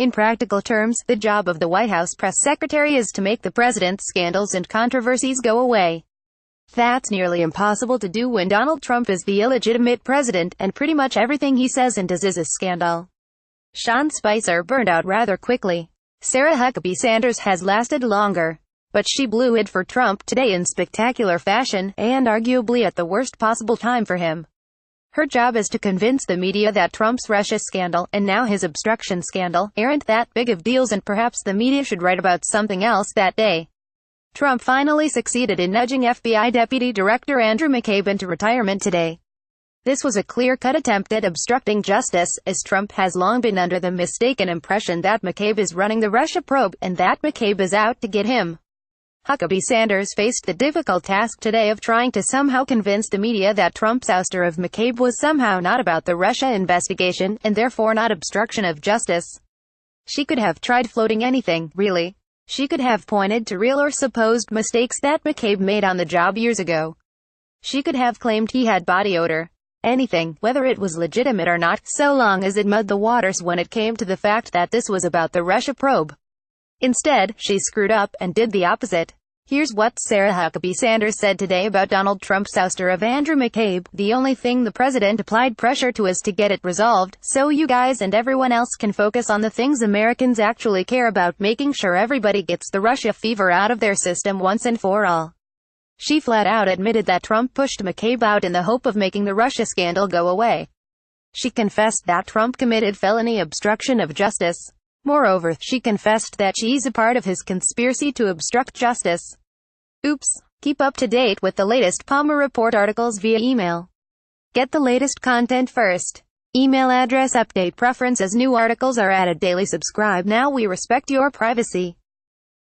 In practical terms, the job of the White House press secretary is to make the president's scandals and controversies go away. That's nearly impossible to do when Donald Trump is the illegitimate president, and pretty much everything he says and does is a scandal. Sean Spicer burned out rather quickly. Sarah Huckabee Sanders has lasted longer. But she blew it for Trump today in spectacular fashion, and arguably at the worst possible time for him. Her job is to convince the media that Trump's Russia scandal, and now his obstruction scandal, aren't that big of deals, and perhaps the media should write about something else that day. Trump finally succeeded in nudging FBI Deputy Director Andrew McCabe into retirement today. This was a clear-cut attempt at obstructing justice, as Trump has long been under the mistaken impression that McCabe is running the Russia probe, and that McCabe is out to get him. Huckabee Sanders faced the difficult task today of trying to somehow convince the media that Trump's ouster of McCabe was somehow not about the Russia investigation, and therefore not obstruction of justice. She could have tried floating anything, really. She could have pointed to real or supposed mistakes that McCabe made on the job years ago. She could have claimed he had body odor. Anything, whether it was legitimate or not, so long as it muddied the waters when it came to the fact that this was about the Russia probe. Instead, she screwed up, and did the opposite. Here's what Sarah Huckabee Sanders said today about Donald Trump's ouster of Andrew McCabe. The only thing the president applied pressure to is to get it resolved, so you guys and everyone else can focus on the things Americans actually care about, making sure everybody gets the Russia fever out of their system once and for all. She flat out admitted that Trump pushed McCabe out in the hope of making the Russia scandal go away. She confessed that Trump committed felony obstruction of justice. Moreover, she confessed that she's a part of his conspiracy to obstruct justice. Oops. Keep up to date with the latest Palmer Report articles via email. Get the latest content first. Email address update preferences. New articles are added daily. Subscribe now. We respect your privacy.